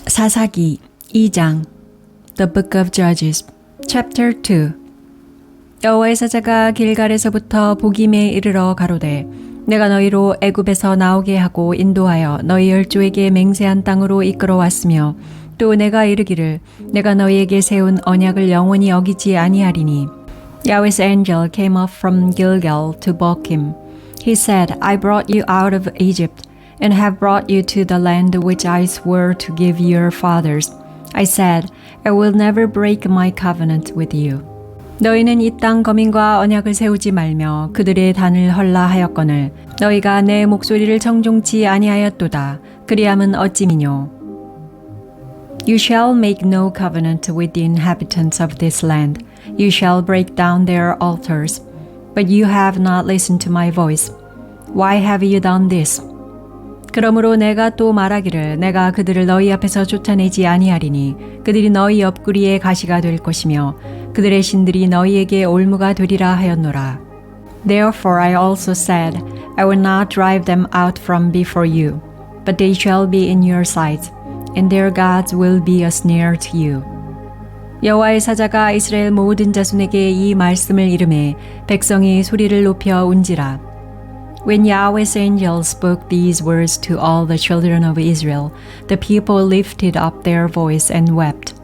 사사기 2장 The Book of Judges, Chapter 2. 여호와의 사자가 길갈에서부터 보김에 이르러 가로되 내가 너희로 애굽에서 나오게 하고 인도하여 너희 열조에게 맹세한 땅으로 이끌어왔으며 또 내가 이르기를 내가 너희에게 세운 언약을 영원히 어기지 아니하리니. Yahweh's angel came up from Gilgal to Bochim. He said, I brought you out of Egypt and have brought you to the land which I swore to give your fathers. I said, I will never break my covenant with you. 너희는 이 땅 거민과 언약을 세우지 말며 그들의 단을 헐라 하였거늘 너희가 내 목소리를 청종치 아니하였도다. 그리함은 어찌미뇨. You shall make no covenant with the inhabitants of this land. You shall break down their altars. But you have not listened to my voice. Why have you done this? 그러므로 내가 또 말하기를 내가 그들을 너희 앞에서 쫓아내지 아니하리니 그들이 너희 옆구리에 가시가 될 것이며 그들의 신들이 너희에게 올무가 되리라 하였노라. Therefore I also said, I will not drive them out from before you, but they shall be in your sight, and their gods will be a snare to you. 여호와의 사자가 이스라엘 모든 자손에게 이 말씀을 이르매 백성이 소리를 높여 운지라. When Yahweh's angel spoke these words to all the children of Israel, the people lifted up their voice and wept.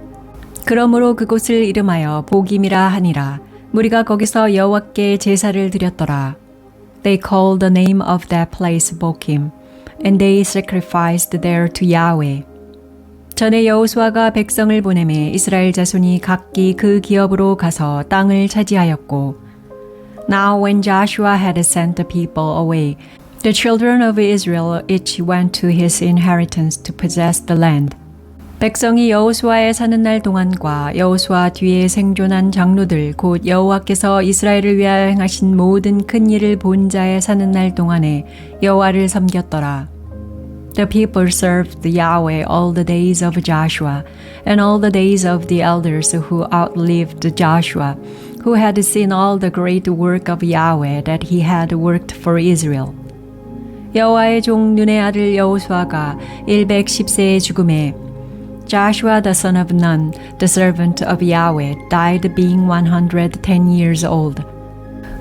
그러므로 그곳을 이름하여 보김이라 하니라. 무리가 거기서 여호와께 제사를 드렸더라. They called the name of that place Bochim, and they sacrificed there to Yahweh. 전에 여호수아가 백성을 보내매 이스라엘 자손이 각기 그 기업으로 가서 땅을 차지하였고 Now when Joshua had sent the people away, the children of Israel each went to his inheritance to possess the land. 백성이 여호수아에 사는 날 동안과 여호수아 뒤에 생존한 장로들 곧 여호와께서 이스라엘을 위하여 행하신 모든 큰 일을 본 자에 사는 날 동안에 여호와를 섬겼더라. The people served Yahweh all the days of Joshua and all the days of the elders who outlived Joshua, who had seen all the great work of Yahweh that he had worked for Israel. 여호와의 종 눈의 아들 여호수아가 110세에 죽음에 Joshua the son of Nun, the servant of Yahweh, died being 110 years old.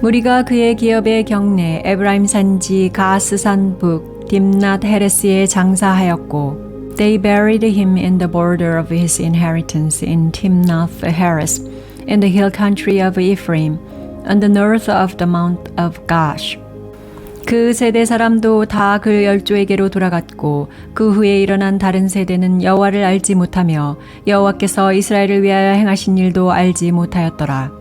무리가 그의 기업의 경내 에브라임 산지 가스산 북 딥낫 헤레스에 장사하였고 They buried him in the border of his inheritance in Timnath Heres, in the hill country of Ephraim, on the north of the mount of Gash. 그 세대 사람도 다 그 열조에게로 돌아갔고 그 후에 일어난 다른 세대는 여호와를 알지 못하며 여호와께서 이스라엘을 위하여 행하신 일도 알지 못하였더라.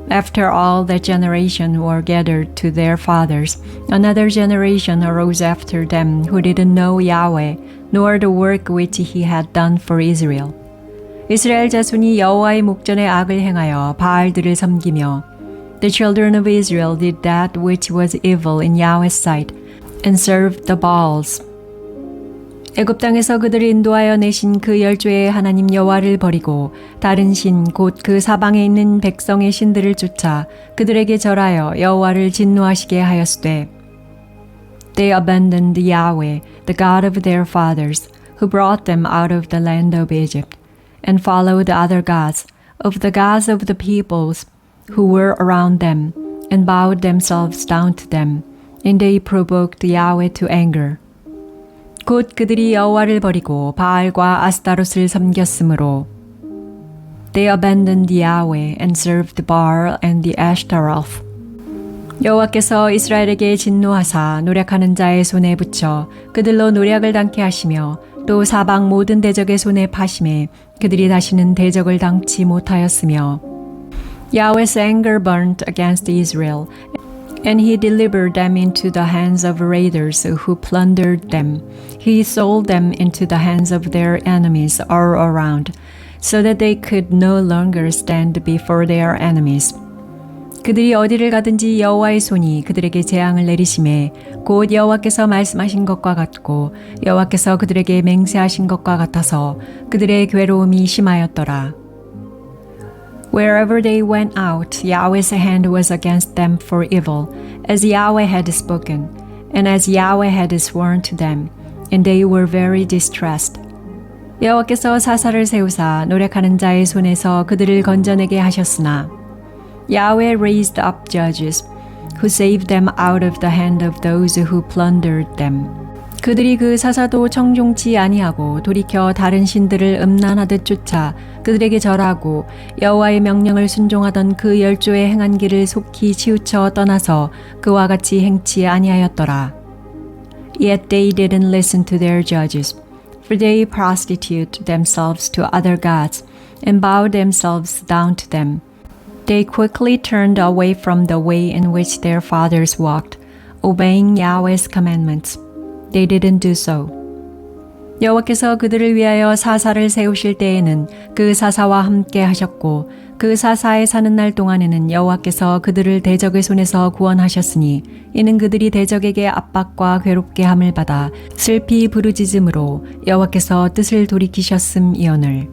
After all that generation were gathered to their fathers, another generation arose after them who didn't know Yahweh, nor the work which he had done for Israel. 이스라엘 자손이 여호와의 목전에 악을 행하여 바알들을 섬기며 The children of Israel did that which was evil in Yahweh's sight, and served the Baals. 애굽 땅에서 그들을 인도하여 내신 그 열조의 하나님 여호와를 버리고 다른 신 곧 그 사방에 있는 백성의 신들을 쫓아 그들에게 절하여 여호와를 진노하시게 하였으되 They abandoned Yahweh, the God of their fathers, who brought them out of the land of Egypt, and followed other gods, of the gods of the peoples who were around them, and bowed themselves down to them, and they provoked Yahweh to anger. 곧 그들이 여호와를 버리고 바알과 아스타롯을 섬겼으므로 They abandoned Yahweh and served Baal and the Ashtaroth. 여호와께서 이스라엘에게 진노하사 노략하는 자의 손에 붙여 그들로 노략을 당케 하시며 또 사방 모든 대적의 손에 파심에 그들이 다시는 대적을 당치 못하였으며 Yahweh's anger burnt against Israel, and he delivered them into the hands of raiders who plundered them. He sold them into the hands of their enemies all around, so that they could no longer stand before their enemies. 그들이 어디를 가든지 여호와의 손이 그들에게 재앙을 내리심에 곧 여호와께서 말씀하신 것과 같고 여호와께서 그들에게 맹세하신 것과 같아서 그들의 괴로움이 심하였더라. Wherever they went out, Yahweh's hand was against them for evil, as Yahweh had spoken, and as Yahweh had sworn to them, and they were very distressed. 여호와께서 사사를 세우사 노력하는 자의 손에서 그들을 건져내게 하셨으나 Yahweh raised up judges who saved them out of the hand of those who plundered them. 그들이 그 사사도 청종치 아니하고 돌이켜 다른 신들을 음란하듯 쫓아 그들에게 절하고 여호와의 명령을 순종하던 그 열조의 행한 길을 속히 치우쳐 떠나서 그와 같이 행치 아니하였더라. Yet they didn't listen to their judges, for they prostitute themselves to other gods and bow themselves down to them. They quickly turned away from the way in which their fathers walked, obeying Yahweh's commandments. They didn't do so. 여호와께서 그들을 위하여 사사를 세우실 때에는 그 사사와 함께 하셨고 그 사사에 사는 날 동안에는 여호와께서 그들을 대적의 손에서 구원하셨으니 이는 그들이 대적에게 압박과 괴롭게 함을 받아 슬피 부르짖음으로 여호와께서 뜻을 돌이키셨음이오늘.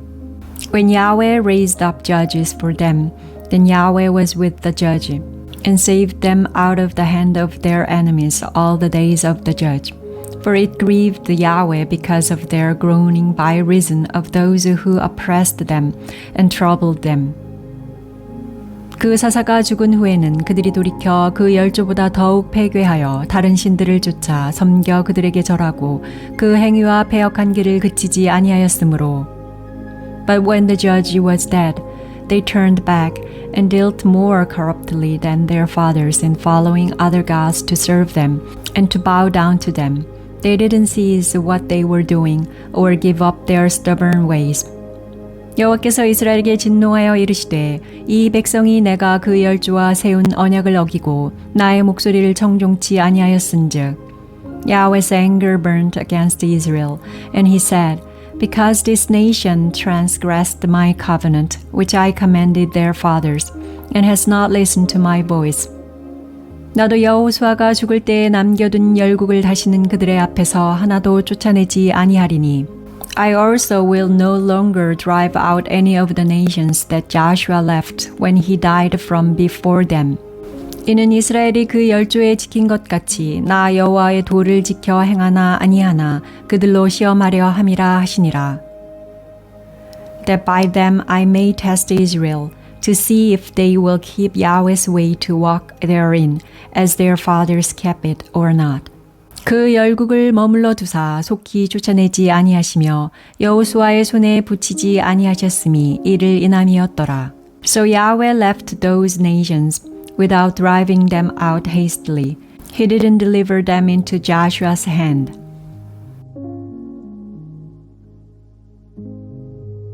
When Yahweh raised up judges for them, then Yahweh was with the judge and saved them out of the hand of their enemies all the days of the judge. For it grieved Yahweh because of their groaning by reason of those who oppressed them and troubled them. 그 사사가 죽은 후에는 그들이 돌이켜 그 열조보다 더욱 패괴하여 다른 신들을 쫓아 섬겨 그들에게 절하고 그 행위와 패역한 길을 그치지 아니하였으므로. But when the judge was dead, they turned back and dealt more corruptly than their fathers in following other gods to serve them and to bow down to them. They didn't cease what they were doing or give up their stubborn ways. 여호와께서 이스라엘에게 진노하여 이르시되 이 백성이 내가 그 열조와 세운 언약을 어기고 나의 목소리를 청종치 아니하였은즉 Yahweh's anger burned against Israel, and he said, Because this nation transgressed my covenant, which I commanded their fathers, and has not listened to my voice. 나도 여호수아가 죽을 때에 남겨둔 열국을 다시는 그들의 앞에서 하나도 쫓아내지 아니하리니 I also will no longer drive out any of the nations that Joshua left when he died from before them. 이는 이스라엘이 그 열조에 지킨 것 같이 나 여호와의 도를 지켜 행하나 아니하나 그들로 시험하려 함이라 하시니라. That by them I may test Israel, to see if they will keep Yahweh's way to walk therein, as their fathers kept it or not. 그 열국을 머물러 두사 속히 쫓아내지 아니하시며 여호수아의 손에 붙이지 아니하셨음이 이를 인함이었더라. So Yahweh left those nations without driving them out hastily. He didn't deliver them into Joshua's hand.